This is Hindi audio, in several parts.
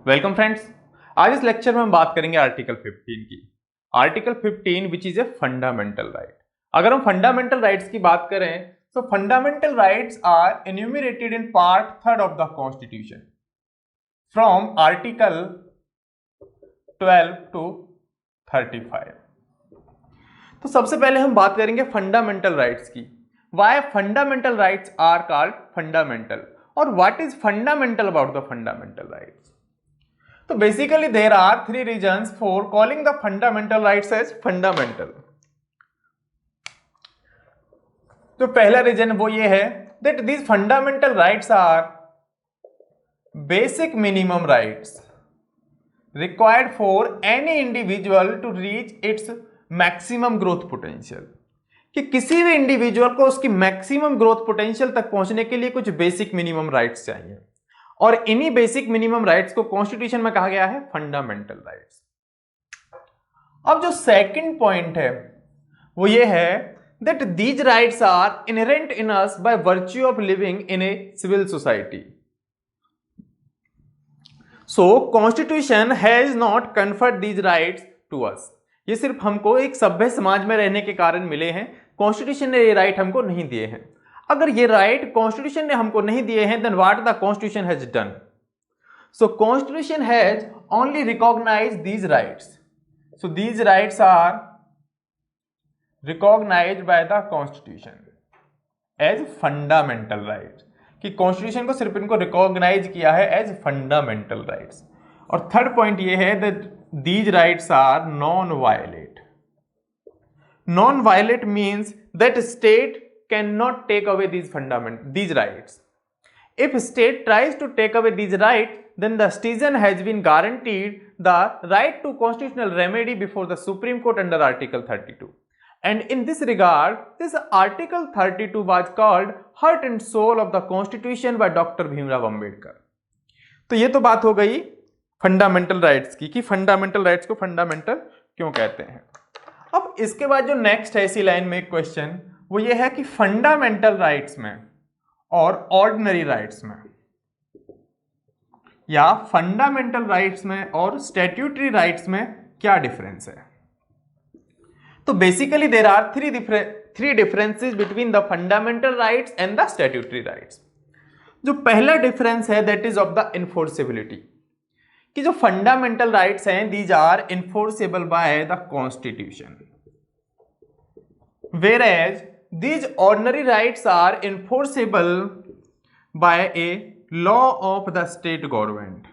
Welcome friends. आज इस लेक्चर में हम बात करेंगे आर्टिकल 15 की। Article 15 which is a fundamental right. अगर हम फंडामेंटल राइट्स की बात करें तो fundamental rights are enumerated in part 3 of the constitution from article 12 to 35। तो सबसे पहले हम बात करेंगे फंडामेंटल राइट्स की। Why fundamental rights are called fundamental, और what is fundamental about the fundamental rights. तो basically there are 3 reasons for calling the fundamental rights as fundamental. तो पहला रीजन वो ये है that these fundamental rights are basic minimum rights required for any individual to reach its maximum growth potential. कि किसी भी इंडिविजुअल को उसकी मैक्सिमम ग्रोथ पोटेंशियल तक पहुंचने के लिए कुछ बेसिक मिनिमम राइट्स चाहिए, और इन्हीं बेसिक मिनिमम राइट्स को कॉन्स्टिट्यूशन में कहा गया है फंडामेंटल राइट्स। अब जो सेकंड पॉइंट है वो ये है that these rights are inherent in us by virtue of living in a civil society. So constitution has not conferred these rights to us. ये सिर्फ हमको एक सभ्य समाज में रहने के कारण मिले हैं, कॉन्स्टिट्यूशन ने ये राइट हमको नहीं दिए हैं। अगर ये राइट कॉन्स्टिट्यूशन ने हमको नहीं दिए हैं then what the constitution has done. So constitution has only recognised these rights. So these rights are recognised by the constitution as fundamental rights. कि कॉन्स्टिट्यूशन को सिर्फ इनको रिकॉग्नाइज किया है एज फंडामेंटल राइट्स। और थर्ड पॉइंट ये है that these rights are non violate. Non violate means that state cannot take away these rights. If state tries to take away these rights, then the citizen has been guaranteed the right to constitutional remedy before the Supreme Court under Article 32. And in this regard, this Article 32 was called heart and soul of the Constitution by Dr. Bhimrao Ambedkar. तो ये तो बात हो गई फंडामेंटल राइट्स की, कि फंडामेंटल राइट्स को फंडामेंटल क्यों कहते हैं। अब इसके बाद जो नेक्स्ट है इसी लाइन में एक क्वेश्चन, वो ये है कि फंडामेंटल राइट्स में और ऑर्डिनरी राइट्स में, या फंडामेंटल राइट्स में और स्टैट्यूटरी राइट्स में क्या डिफरेंस है। तो basically there are three differences between the fundamental rights and the statutory rights. जो पहला डिफरेंस है that is of the enforceability. कि जो फंडामेंटल राइट्स हैं these are enforceable by the constitution, whereas these ordinary rights are enforceable by a law of the state government.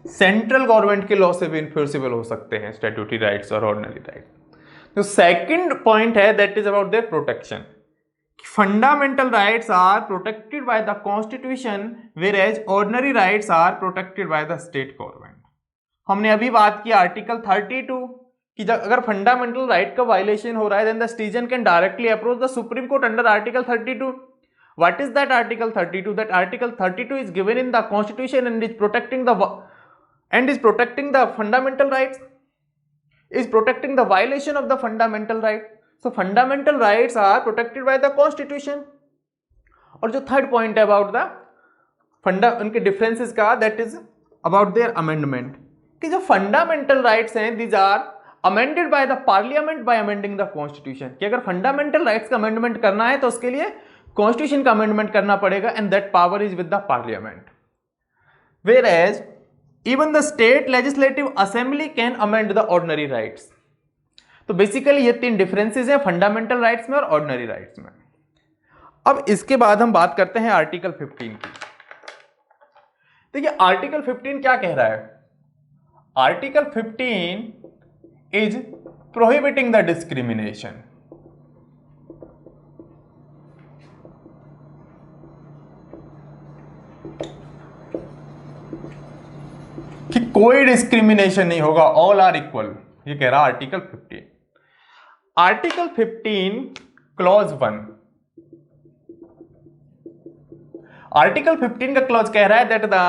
Central government के लॉ से भी इन्फोर्सेबल हो सकते हैं स्टैट्यूटरी राइट्स और ऑर्डिनरी राइट्स। तो सेकंड पॉइंट है that is about their protection. Fundamental rights are protected by the constitution whereas ordinary rights are protected by the state government. हमने अभी बात की आर्टिकल 32 कि अगर फंडामेंटल राइट का वायलेशन हो रहा है then the citizen can directly approach the supreme court under article 32। What is that article 32? That article 32 is given in the constitution and is protecting the fundamental rights, is protecting the violation of the fundamental right. So fundamental rights are protected by the constitution. और जो थर्ड पॉइंट है अबाउट द उनके डिफरेंसेस का, that is about their amendment. कि जो फंडामेंटल राइट्स हैं these are amended by the parliament by amending the constitution. कि अगर फंडामेंटल राइट्स का अमेंडमेंट करना है तो उसके लिए कॉन्स्टिट्यूशन का अमेंडमेंट करना पड़ेगा, and that power is with the parliament. Whereas even the state legislative assembly can amend the ordinary rights. तो बेसिकली ये तीन डिफरेंसेस हैं फंडामेंटल राइट्स में और ऑर्डिनरी राइट्स में। अब इसके बाद हम बात करते हैं आर्टिकल 15 की। देखिए आर्टिकल 15 क्या कह रहा है। Article 15 is prohibiting the discrimination. कि कोई डिस्क्रिमिनेशन नहीं होगा, ऑल आर इक्वल, ये कह रहा आर्टिकल 15। Article 15 clause 1। आर्टिकल 15 का क्लॉज कह रहा है that the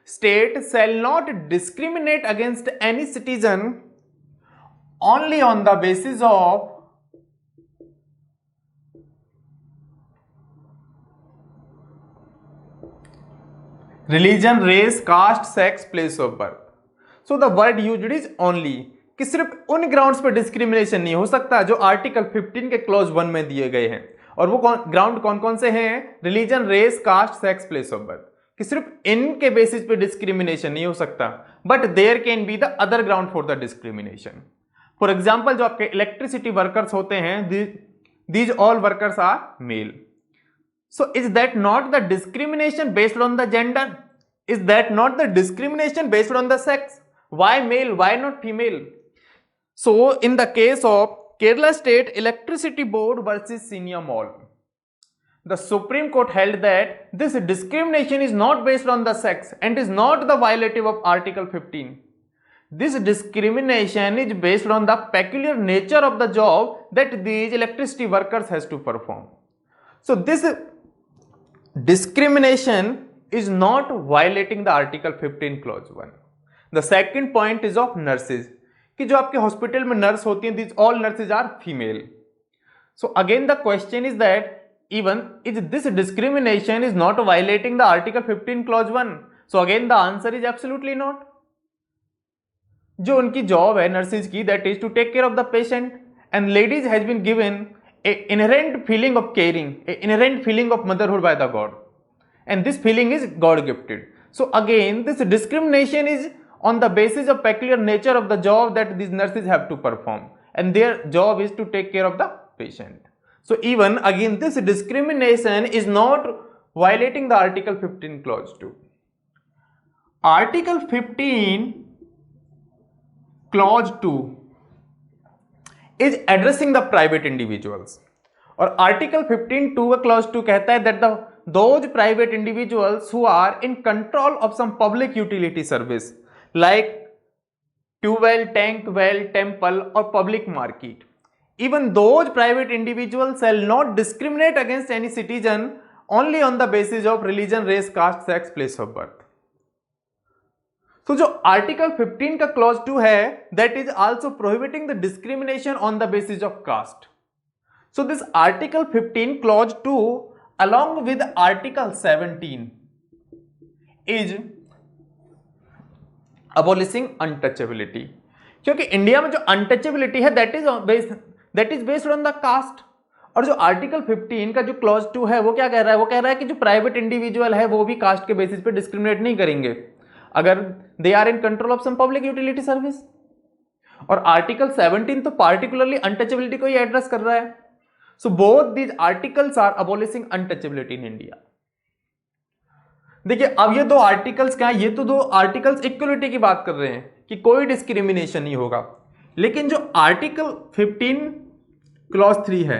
state shall not discriminate against any citizen only on the basis of religion, race, caste, sex, place of birth. So the word used is only, कि सिर्फ उन ग्राउंड्स पर डिस्क्रिमिनेशन नहीं हो सकता जो आर्टिकल 15 के क्लॉज 1 में दिए गए हैं. और वो ग्राउंड कौन कौन से हैं? Religion, race, caste, sex, place of birth. कि सिर्फ इनके बेसिस पे डिस्क्रिमिनेशन नहीं हो सकता, but there can be the other ground for the discrimination. For example, जो आपके इलेक्ट्रिसिटी वर्कर्स होते हैं, these all workers are male. So is that not the discrimination based on the gender? Is that not the discrimination based on the sex? Why male? Why not female? So in the case of Kerala State Electricity Board versus Senior Mall, the Supreme Court held that this discrimination is not based on the sex and is not the violative of Article 15. This discrimination is based on the peculiar nature of the job that these electricity workers has to perform. So this discrimination is not violating the Article 15 clause 1. The second point is of nurses, कि जो आपके हॉस्पिटल में नर्स होती हैं, these all nurses are female. So again the question is that even is this discrimination is not violating the Article 15 clause 1? So again the answer is absolutely not. जो उनकी जॉब है नर्सेज की, that is to take care of the patient, and ladies has been given a inherent feeling of caring, a inherent feeling of motherhood by the God, and this feeling is God gifted. So again this discrimination is on the basis of peculiar nature of the job that these nurses have to perform, and their job is to take care of the patient. So even again this discrimination is not violating the Article 15 clause 2. Article 15 clause 2 is addressing the private individuals, और Article 15 2 का clause 2 कहता है that those private individuals who are in control of some public utility service like tube well, tank well, temple or public market, even those private individuals shall not discriminate against any citizen only on the basis of religion, race, caste, sex, place of birth. तो जो आर्टिकल 15 का क्लॉज 2 है, that is also prohibiting the discrimination on the basis of caste. So this article 15 clause 2 along with article 17 is abolishing untouchability, क्योंकि इंडिया में जो अनटचेबिलिटी है that is based on the caste. और जो आर्टिकल 15 का जो क्लॉज 2 है वो क्या कह रहा है? वो कह रहा है कि जो प्राइवेट इंडिविजुअल है वो भी कास्ट के बेसिस पे डिस्क्रिमिनेट नहीं करेंगे अगर they are in control of some public utility service. और आर्टिकल 17 तो पार्टिकुलरली अनटचेबिलिटी को ही एड्रेस कर रहा है. So both these articles are abolishing untouchability in India. देखिए अब ये दो आर्टिकल्स क्या है? ये तो दो आर्टिकल्स इक्वलिटी की बात कर रहे हैं कि कोई डिस्क्रिमिनेशन नहीं होगा, लेकिन जो आर्टिकल 15 क्लॉज 3 है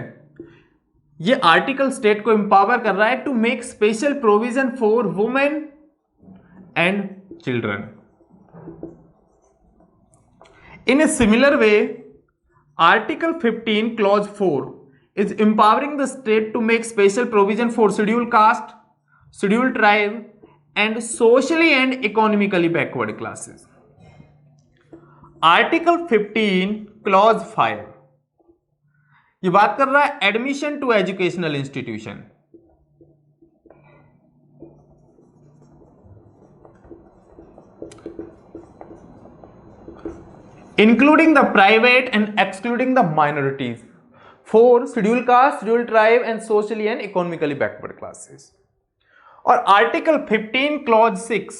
ये आर्टिकल स्टेट को एम्पावर कर रहा है to make special provision for women and children. In a similar way article 15 clause 4 is empowering the state to make special provision for schedule caste, schedule tribe and socially and economically backward classes. Article 15 clause 5 ये बात कर रहा है admission to educational institution. including the private and excluding the minorities for scheduled caste, scheduled tribe and socially and economically backward classes. और article 15 clause 6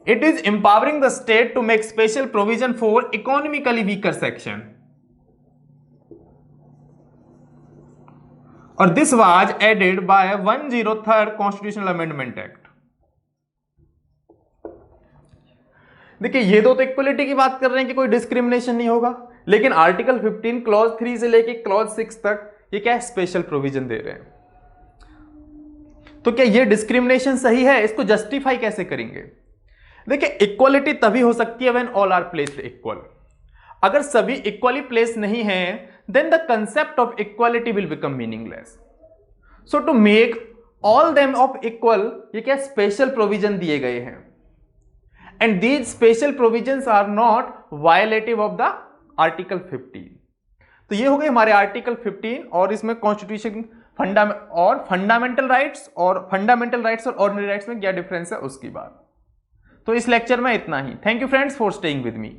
it is empowering the state to make special provision for economically weaker section, और this was added by 103rd constitutional amendment act. देखिए ये दो तो इक्वलिटी की बात कर रहे हैं कि कोई डिस्क्रिमिनेशन नहीं होगा, लेकिन आर्टिकल 15 क्लॉज 3 से लेके क्लॉज 6 तक ये क्या स्पेशल प्रोविजन दे रहे हैं. तो क्या ये डिस्क्रिमिनेशन सही है? इसको जस्टिफाई कैसे करेंगे? देखिए इक्वलिटी तभी हो सकती है when all are placed equal. अगर सभी इक्वली प्लेस नहीं है then the concept of equality will become meaningless. So to make all them of equal ये क्या स्पेशल प्रोविजन दिए गए हैं, and these special provisions are not violative of the article 15. तो ये हो गए हमारे आर्टिकल 15 और इसमें कॉन्स्टिट्यूशन फंडामेंटल राइट्स और ऑर्डिनरी राइट्स में क्या डिफरेंस है उसकी बात। तो इस लेक्चर में इतना ही। Thank you friends for staying with me.